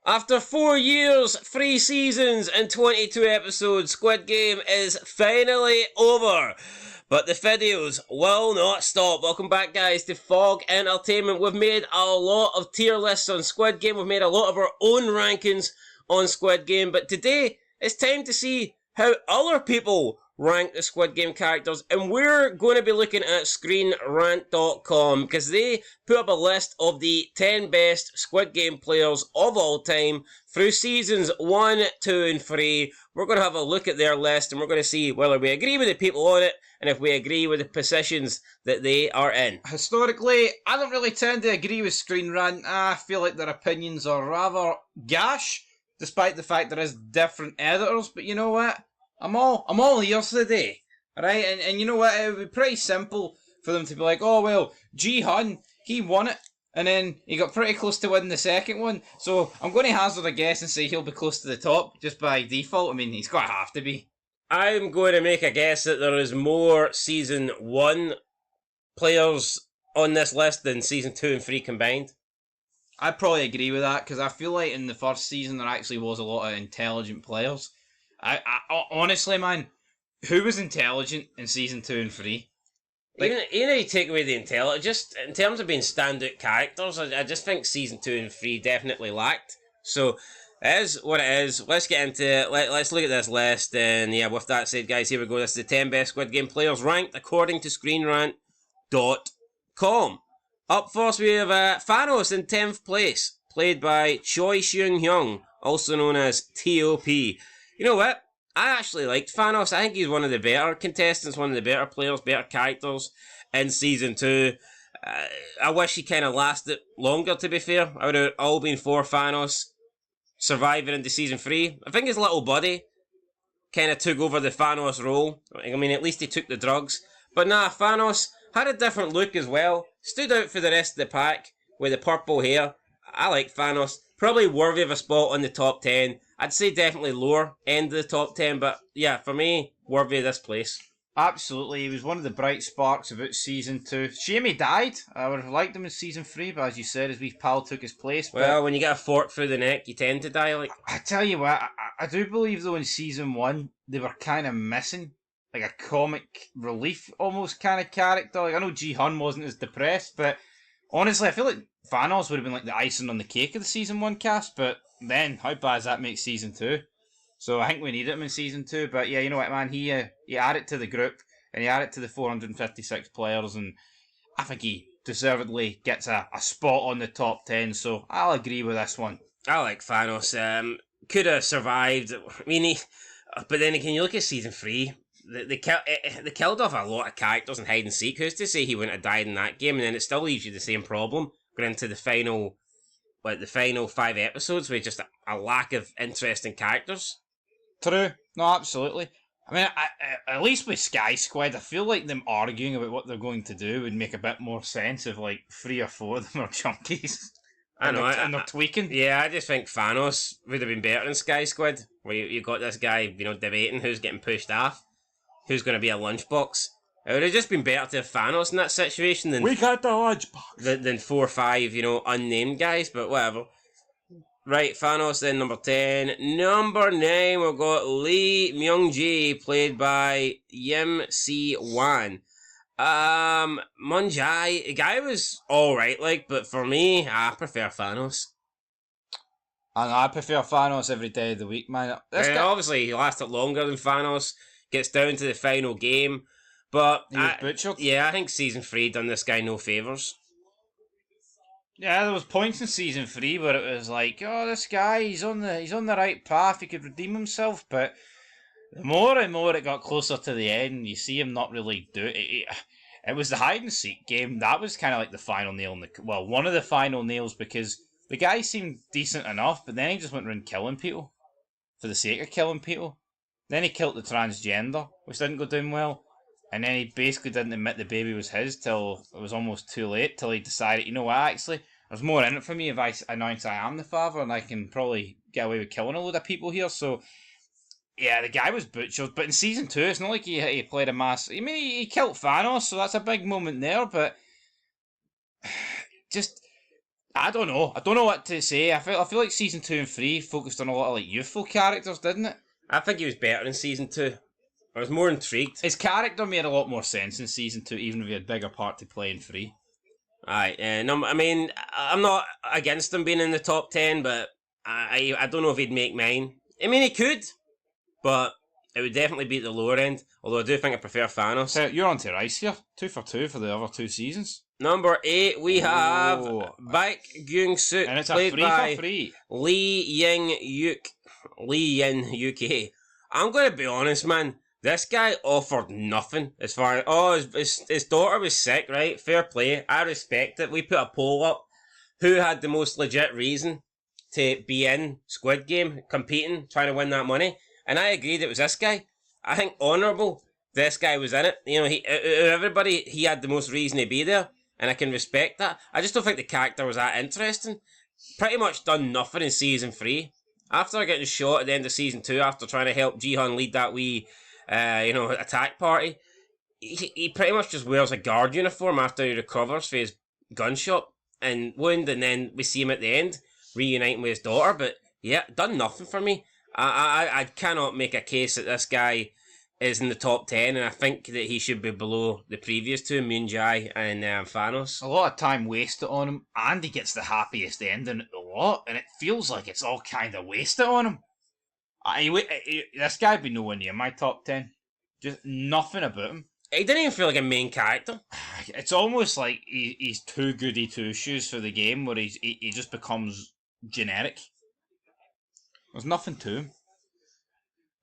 After 4 years, 3 seasons, and 22 episodes, Squid Game is finally over. But the videos will not stop. Welcome back, guys, to Fog Entertainment. We've made a lot of tier lists on Squid Game. We've made a lot of our own rankings on Squid Game. But today, it's time to see how other people rank the Squid Game characters, and we're going to be looking at ScreenRant.com because they put up a list of the 10 best Squid Game players of all time through seasons 1, 2 and 3. We're going to have a look at their list and we're going to see whether we agree with the people on it and if we agree with the positions that they are in. Historically, I don't really tend to agree with Screen Rant. I feel like their opinions are rather gash, despite the fact there is different editors, but you know what? I'm all ears today, alright? And you know what? It would be pretty simple for them to be like, oh, well, Ji Hun, he won it, and then he got pretty close to winning the second one, so I'm going to hazard a guess and say he'll be close to the top, just by default. I mean, he's got to have to be. I'm going to make a guess that there is more Season 1 players on this list than Season 2 and 3 combined. I'd probably agree with that, because I feel like in the first season there actually was a lot of intelligent players. I honestly, man, who was intelligent in season 2 and 3? Like, even if you take away the intelligence, just in terms of being standout characters, I just think season 2 and 3 definitely lacked. So, it is what it is. Let's get into it. Let's look at this list. And yeah, with that said, guys, here we go. This is the 10 best Squid Game players ranked according to ScreenRant.com. Up first, we have Thanos in 10th place, played by Choi Seung-hyung, also known as T.O.P. You know what? I actually liked Thanos. I think he's one of the better contestants, one of the better players, better characters in Season 2. I wish he kind of lasted longer, to be fair. I would have all been for Thanos surviving into Season 3. I think his little buddy kind of took over the Thanos role. I mean, at least he took the drugs. But nah, Thanos had a different look as well. Stood out for the rest of the pack with the purple hair. I like Thanos. Probably worthy of a spot on the top 10. I'd say definitely lower end of the top 10, but yeah, for me, worthy of this place. Absolutely, he was one of the bright sparks about Season 2. Shame he died. I would have liked him in Season 3, but as you said, his wee pal took his place. Well, when you get a fork through the neck, you tend to die. Like, I tell you what, I do believe though in Season 1, they were kind of missing like a comic relief almost kind of character. Like, I know Ji Hun wasn't as depressed, but honestly, I feel like Thanos would have been like the icing on the cake of the Season 1 cast, but then, how bad does that make Season 2? So I think we need him in Season 2, but yeah, you know what, man, he added to the group, and he added to the 456 players, and I think he deservedly gets a spot on the top 10, so I'll agree with this one. I like Thanos. Could have survived. I mean, but then again, you look at Season 3, they killed off a lot of characters in hide and seek. Who's to say he wouldn't have died in that game, and then it still leaves you the same problem going into the final 5 episodes with just a lack of interesting characters. True. No, absolutely. I mean, at least with Sky Squid, I feel like them arguing about what they're going to do would make a bit more sense if like 3 or 4 of them are junkies. I know. And they're tweaking. Yeah, I just think Thanos would have been better than Sky Squid, where you got this guy, debating who's getting pushed off, who's going to be a lunchbox. It would have just been better to have Thanos in that situation than... We got the lunchbox! Than 4 or 5, unnamed guys, but whatever. Right, Thanos then, number 10. Number 9, we've got Lee Mongji, played by Yim Si-wan. Mongji, the guy was alright, but for me, I prefer Thanos. I prefer Thanos every day of the week, man. Obviously, he lasted longer than Thanos, gets down to the final game. But he was butchered. Yeah, I think Season 3 done this guy no favours. Yeah, there was points in Season 3 where it was like, oh, this guy, he's on the right path, he could redeem himself, but the more and more it got closer to the end, you see him not really do it. It was the hide and seek game, that was kind of like the final nail one of the final nails, because the guy seemed decent enough, but then he just went around killing people for the sake of killing people. Then he killed the transgender, which didn't go down well. And then he basically didn't admit the baby was his till it was almost too late, till he decided, you know what, actually, there's more in it for me if I announce I am the father, and I can probably get away with killing a load of people here. So, yeah, the guy was butchered. But in Season 2, it's not like he played a mass... I mean, he killed Thanos, so that's a big moment there, but... I don't know. I don't know what to say. I feel like season 2 and 3 focused on a lot of like youthful characters, didn't it? I think he was better in season 2. I was more intrigued. His character made a lot more sense in season 2, even if he had a bigger part to play in 3. Aye, no, I mean, I'm not against him being in the top 10, but I don't know if he'd make mine. I mean, he could, but it would definitely be at the lower end. Although I do think I prefer Thanos. So you're on to Rice here. 2 for 2 for the other 2 seasons. Number 8, we have Baek Gyung-suk, And it's a played 3 by for 3. Lee Ying Yuk. Lee Yin UK. I'm going to be honest, man. This guy offered nothing as far as... his daughter was sick, right? Fair play. I respect it. We put a poll up. Who had the most legit reason to be in Squid Game, competing, trying to win that money? And I agreed it was this guy. I think honourable, this guy was in it. You know, everybody, he had the most reason to be there. And I can respect that. I just don't think the character was that interesting. Pretty much done nothing in season 3. After getting shot at the end of season 2, after trying to help Ji-hun lead that wee, attack party, he pretty much just wears a guard uniform after he recovers for his gunshot and wound, and then we see him at the end reuniting with his daughter. But yeah, done nothing for me. I cannot make a case that this guy is in the top 10, and I think that he should be below the previous two, Mongji and Thanos. A lot of time wasted on him, and he gets the happiest ending at the lot, and it feels like it's all kind of wasted on him. This guy would be nowhere near my top 10. Just nothing about him. He didn't even feel like a main character. It's almost like he's too goody two shoes for the game, where he just becomes generic. There's nothing to him.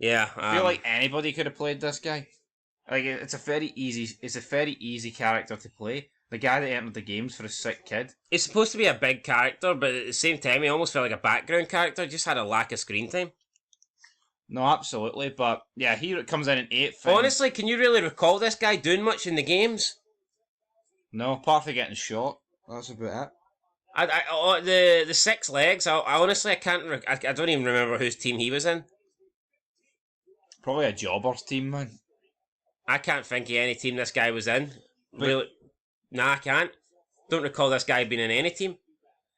Yeah, I feel like anybody could have played this guy. Like it's a very easy character to play. The guy that entered the games for a sick kid. He's supposed to be a big character, but at the same time, he almost felt like a background character. Just had a lack of screen time. No, absolutely, but yeah, he comes in 8th. Honestly, can you really recall this guy doing much in the games? No, apart from getting shot. That's about it. The 6 legs. I honestly, I can't. I don't even remember whose team he was in. Probably a jobber's team, man. I can't think of any team this guy was in. Really? Nah, I can't. Don't recall this guy being in any team.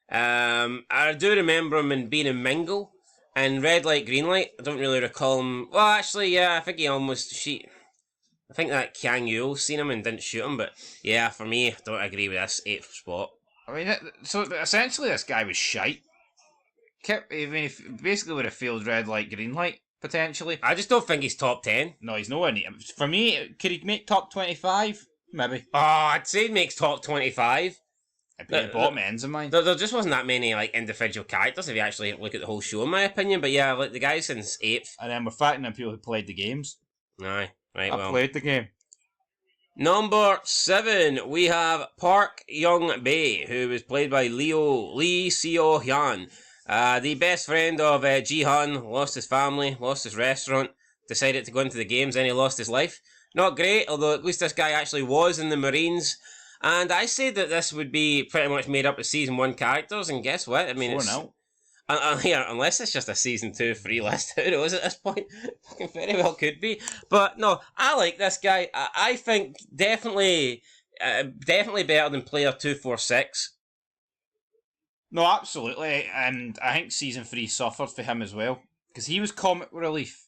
I do remember him in being in Mingle and Red Light, Green Light. I don't really recall him. Well, actually, yeah, I think he almost I think that Kang Byuk seen him and didn't shoot him, but yeah, for me, I don't agree with this 8th spot. I mean, so essentially, this guy was shite. If basically would have failed Red Light, Green Light. Potentially. I just don't think he's top 10. No, he's nowhere near. For me, could he make top 25? Maybe. Oh, I'd say he makes top 25. It'd be the bottom ends of mine. There just wasn't that many like individual characters if you actually look at the whole show, in my opinion. But yeah, like the guy since 8th. And then we're factoring in people who played the games. Aye, right, I played the game. Number 7, we have Park Young-bae, who was played by Lee Sio Hyun. The best friend of Ji-hun, lost his family, lost his restaurant, decided to go into the games, and he lost his life. Not great, although at least this guy actually was in the Marines. And I say that this would be pretty much made up of Season 1 characters, and guess what? I mean, it's... unless it's just a Season 2 free list, who knows at this point? Fucking very well could be. But no, I like this guy. I think definitely better than Player 246. No, absolutely, and I think Season 3 suffered for him as well, because he was comic relief.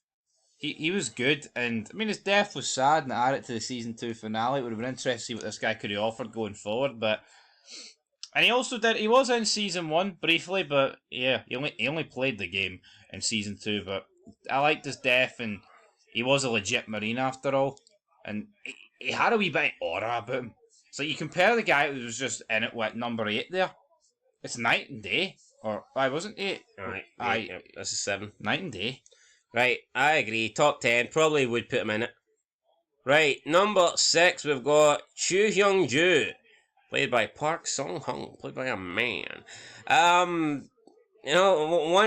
He was good, and I mean, his death was sad, and it added to the Season 2 finale. It would have been interesting to see what this guy could have offered going forward, but... And he was in Season 1 briefly, but yeah, he only played the game in Season 2, but I liked his death, and he was a legit Marine after all, and he had a wee bit of aura about him. So you compare the guy who was just in it with number 8 there, it's night and day. Or, I wasn't 8. Right, this is 7. Night and day. Right, I agree. Top 10, probably would put him in it. Right, number 6, we've got Chu Hong Ju, played by Park Sung-hung, played by a man. One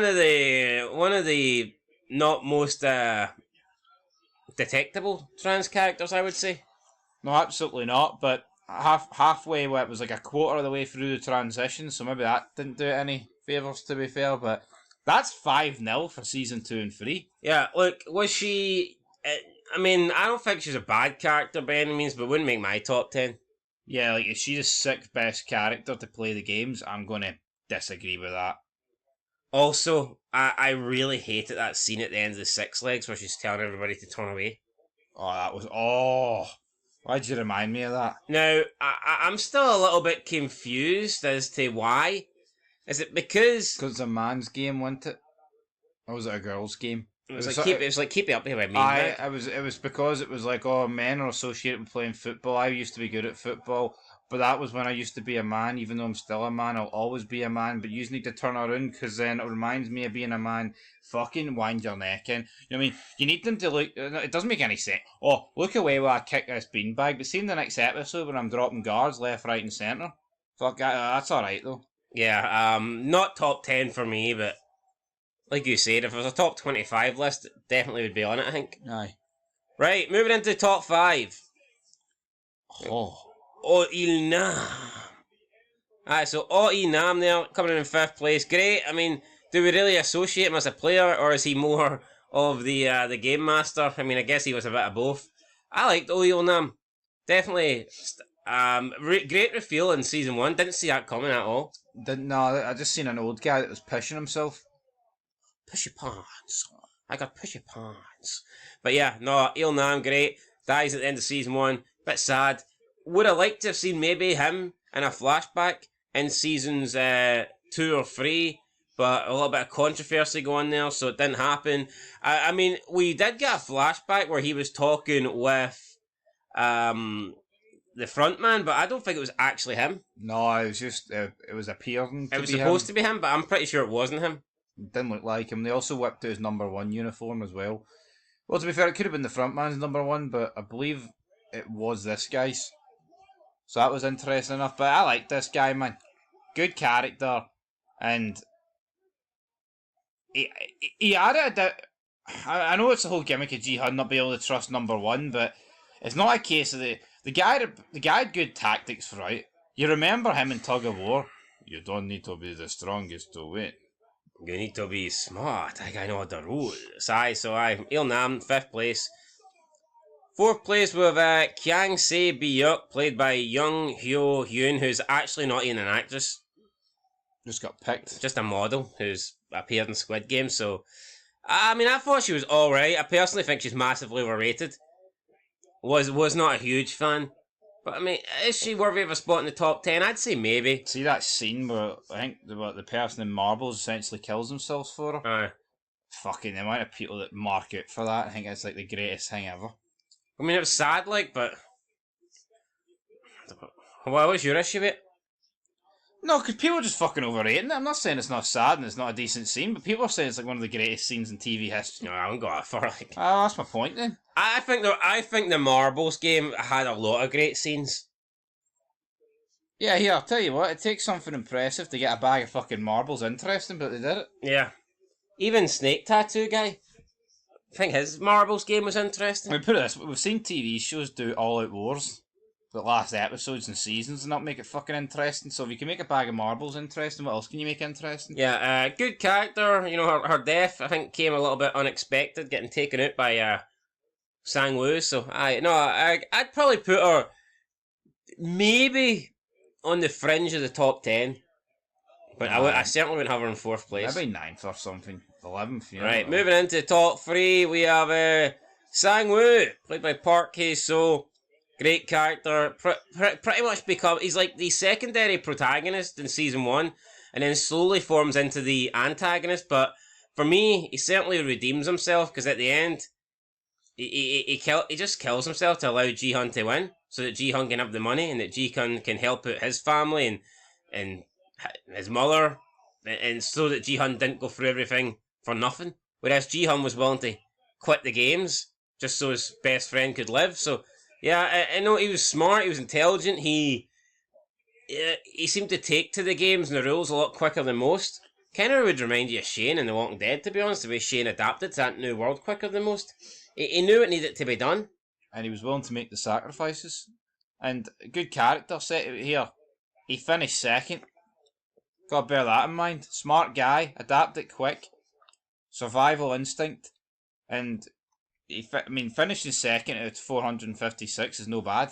of the not most detectable trans characters, I would say. No, absolutely not, but halfway, it was like a quarter of the way through the transition, so maybe that didn't do it any favours, to be fair, but that's 5-0 for Season 2 and 3. Yeah, look, was she... I mean, I don't think she's a bad character by any means, but wouldn't make my top 10. Yeah, like, if she's a sick best character to play the games, I'm going to disagree with that. Also, I really hated that scene at the end of the Six Legs where she's telling everybody to turn away. Oh, that was... Oh! Why'd you remind me of that? Now, I'm still a little bit confused as to why. Is it because... Because it's a man's game, wasn't it? Or was it a girl's game? It was like keep it up here with me. It was because it was like, oh, men are associated with playing football. I used to be good at football, but that was when I used to be a man. Even though I'm still a man, I'll always be a man. But you need to turn around because then it reminds me of being a man. Fucking wind your neck in. You know what I mean? You need them to look. It doesn't make any sense. Oh, look away while I kick this beanbag. But see in the next episode when I'm dropping guards left, right, and centre. Fuck, that's all right though. Yeah, not top 10 for me, but like you said, if it was a top 25 list, it definitely would be on it, I think. Aye. Right, moving into top 5. Oh. Oh Il Nam. Alright, so Oh Il Nam there, coming in 5th place. Great, I mean, do we really associate him as a player, or is he more of the game master? I mean, I guess he was a bit of both. I liked Oh Il Nam. Definitely, great reveal in season 1. Didn't see that coming at all. I just seen an old guy that was pushing himself. Push your pants. I got push your pants. But yeah, no, Il Nam, great. Dies at the end of season 1. Bit sad. Would have liked to have seen maybe him in a flashback in seasons 2 or 3, but a little bit of controversy going there, so it didn't happen. I mean, we did get a flashback where he was talking with the front man, but I don't think it was actually him. No, it was just it was appearing. It was supposed to be him, but I'm pretty sure it wasn't him. It didn't look like him. They also whipped out his number 1 uniform as well. Well, to be fair, it could have been the front man's number 1, but I believe it was this guy's. So that was interesting enough. But I like this guy, man. Good character, and he added a. I know it's the whole gimmick of Ji-hun not being able to trust number 1, but it's not a case of the guy had good tactics for it. You remember him in Tug of War? You don't need to be the strongest to win. You need to be smart. I know the rules. Il Nam, 5th place. 4th place with Kang Byuk, played by Ying Yuk, who's actually not even an actress. Just got picked. Just a model who's appeared in Squid Game, so... I mean, I thought she was alright. I personally think she's massively overrated. Was not a huge fan. But I mean, is she worthy of a spot in the top 10? I'd say maybe. See that scene where I think the person in marbles essentially kills themselves for her? Fucking the amount of people that mark out for that, I think it's like the greatest thing ever. I mean, it was sad, like, but... What was your issue with it? No, because people are just fucking overrating it. I'm not saying it's not sad and it's not a decent scene, but people are saying it's like one of the greatest scenes in TV history. No, I haven't got it for, like... Oh, that's my point then. I think the marbles game had a lot of great scenes. Yeah, here, I'll tell you what, it takes something impressive to get a bag of fucking marbles interesting, but they did it. Yeah. Even Snake Tattoo guy. I think his marbles game was interesting. I mean, put it this way, we've seen TV shows do all-out wars, the last episodes and seasons, and not make it fucking interesting. So if you can make a bag of marbles interesting, what else can you make interesting? Yeah, good character. You know, her death, I think, came a little bit unexpected, getting taken out by Sang-woo. So, I'd probably put her maybe on the fringe of the top 10. But I certainly wouldn't have her in 4th place. Maybe 9th or something. 11th, you know. Right, moving into the top 3, we have Sang-woo, played by Park Hae-soo. Great character. Pretty much he's like the secondary protagonist in season 1, and then slowly forms into the antagonist. But for me, he certainly redeems himself, because at the end, he just kills himself to allow Ji-hun to win, so that Ji-hun can have the money, and that Ji-hun can help out his family and his mother, and so that Ji-hun didn't go through everything for nothing. Whereas Ji-hun was willing to quit the games just so his best friend could live. So yeah, I know he was smart, he was intelligent, he seemed to take to the games and the rules a lot quicker than most. Kind of would remind you of Shane in The Walking Dead, to be honest, the way Shane adapted to that new world quicker than most. He knew it needed to be done. And he was willing to make the sacrifices. And good character set out here. He finished 2nd. Gotta bear that in mind. Smart guy, adapted quick, survival instinct, and finishing 2nd out of 456 is no bad.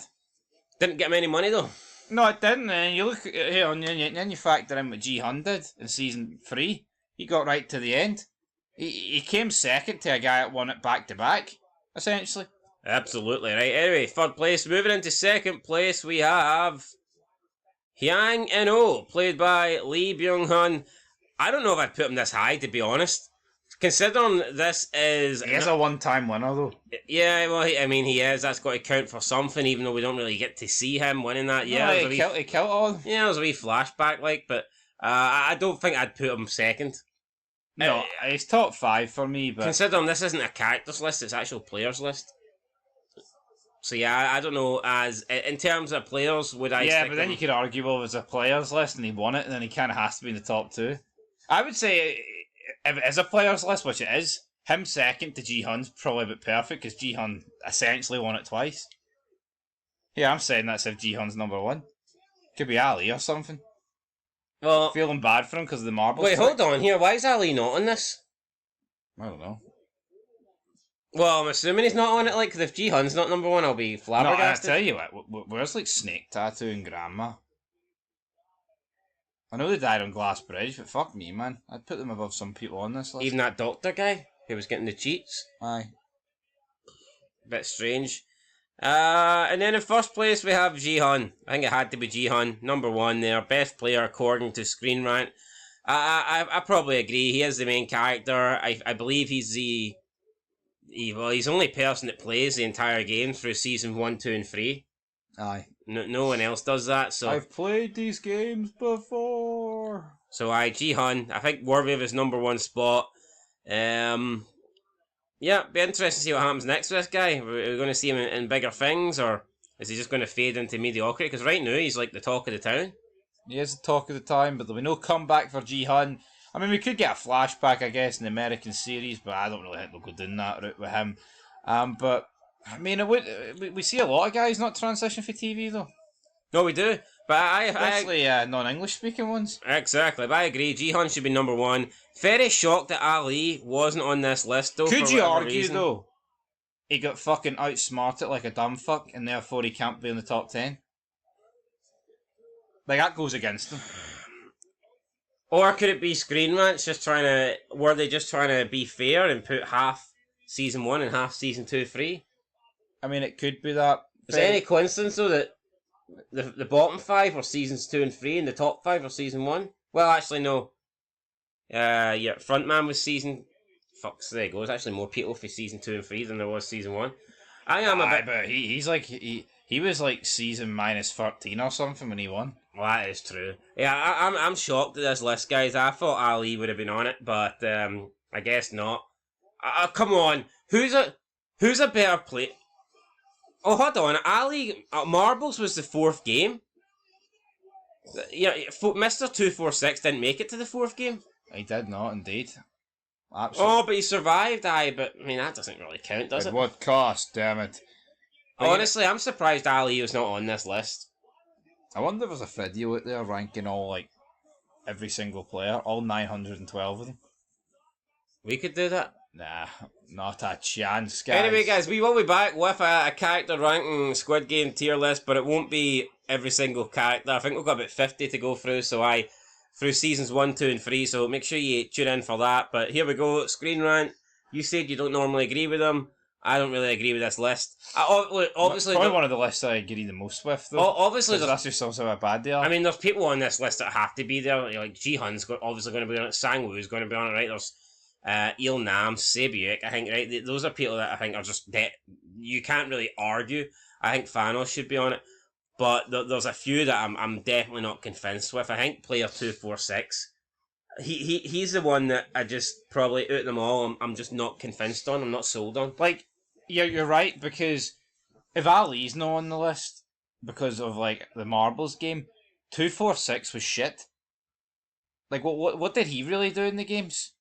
Didn't get him any money though. No, it didn't. And you look here, and then you factor in what Ji Hun did in season 3. He got right to the end. He came second to a guy that won it back to back, essentially. Absolutely right. Anyway, third place. Moving into second place, we have Hyang In-oh, played by Lee Byung Hun. I don't know if I'd put him this high, to be honest. Considering this is... He is a one-time winner, though. Yeah, well, he is. That's got to count for something, even though we don't really get to see him winning that. Yeah, no, he killed all. Yeah, there's a wee flashback, but I don't think I'd put him second. No, he's top 5 for me, but... Considering this isn't a characters list, it's actual players list. So yeah, I don't know, as in terms of players, would I... Yeah, but then you could argue, well, it was a players list and he won it, and then he kind of has to be in the top 2. I would say, if it is a players list, which it is, him second to Ji Hun's probably a bit perfect, because Ji Hun essentially won it twice. Yeah, I'm saying that's if Ji Hun's number 1. Could be Ali or something. Well, feeling bad for him because of the marbles. Wait, hold on here. Why is Ali not on this? I don't know. Well, I'm assuming he's not on it, because if Ji Hun's not number 1, I'll be flabbergasted. No, I tell you what, where's Snake Tattoo and Grandma? I know they died on Glass Bridge, but fuck me, man. I'd put them above some people on this list. Even that doctor guy who was getting the cheats? Aye. Bit strange. And then in first place we have Ji Hun. I think it had to be Ji Hun, number 1 there. Best player according to Screen Rant. I probably agree. He is the main character. I believe he's he's the only person that plays the entire game through season 1, 2, and 3. Aye. No one else does that. So I've played these games before. So Ji Hun, I think worthy of his number 1 spot. Yeah, be interesting to see what happens next with this guy. Are we going to see him in bigger things, or is he just going to fade into mediocrity? Because right now he's like the talk of the town. He is the talk of the town, but there'll be no comeback for Ji Hun. I mean, we could get a flashback, I guess, in the American series, but I don't really think they'll go down that route with him. But I mean, we see a lot of guys not transition for TV though. No, we do. But especially non-English speaking ones. Exactly, but I agree. Ji Hun should be number 1. Very shocked that Ali wasn't on this list though. Could for you argue reason. though? He got fucking outsmarted like a dumb fuck, and therefore he can't be in the top 10. Like that goes against him. Or could it be Screen Rants were they just trying to be fair and put half season 1 and half season 2, 3? I mean, it could be that. Is there any coincidence though that the bottom 5 are seasons 2 and 3 and the top 5 are season 1? Well, actually no. Yeah, Frontman was season... Fuck, so there you go. There's actually more people for season 2 and 3 than there was season 1. I am a bit... But he's like... He was like season minus 13 or something when he won. Well, that is true. Yeah, I'm shocked at this list, guys. I thought Ali would have been on it, but I guess not. Come on. Who's a better player? Oh, hold on. Ali... Marbles was the 4th game. Yeah, Mr. 246 didn't make it to the 4th game. He did not, indeed. Absolutely. Oh, but he survived, but I mean, that doesn't really count, does it? At what cost, damn it? Honestly, I'm surprised Ali was not on this list. I wonder if there's a video out there ranking every single player, all 912 of them. We could do that. Nah, not a chance, guys. Anyway, guys, we will be back with a character ranking Squid Game tier list, but it won't be every single character. I think we've got about 50 to go through, through seasons 1, 2, and 3, so make sure you tune in for that. But here we go, Screen Rant. You said you don't normally agree with them. I don't really agree with this list. Obviously, probably one of the lists I agree the most with, though. Obviously, that's just also how bad they are. I mean, there's people on this list that have to be there. Like Ji Hun's obviously going to be on it. Sang-woo's going to be on it, right? There's Il Nam, Byuk, I think, right? Those are people that I think are just dead. You can't really argue. I think Thanos should be on it. But there's a few that I'm definitely not convinced with. I think player 246. He's the one that I just probably out of them all. I'm just not convinced on. I'm not sold on. Like, you're right, because if Ali's not on the list because of the marbles game, 246 was shit. Like, what did he really do in the games?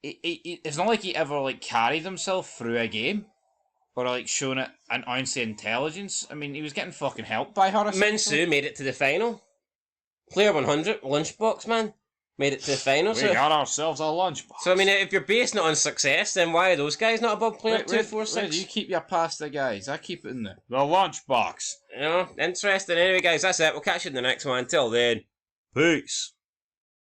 It's not like he ever carried himself through a game. Or shown it an ounce of intelligence. I mean, he was getting fucking helped by her. Minsu made it to the final. Player 100, lunchbox man. made it to the final. We got ourselves a lunchbox. So I mean, if you're basing it on success, then why are those guys not above player 2, 4, 6? You keep your pasta, guys. I keep it in the lunchbox. You know, interesting. Anyway, guys, that's it. We'll catch you in the next one. Until then, peace.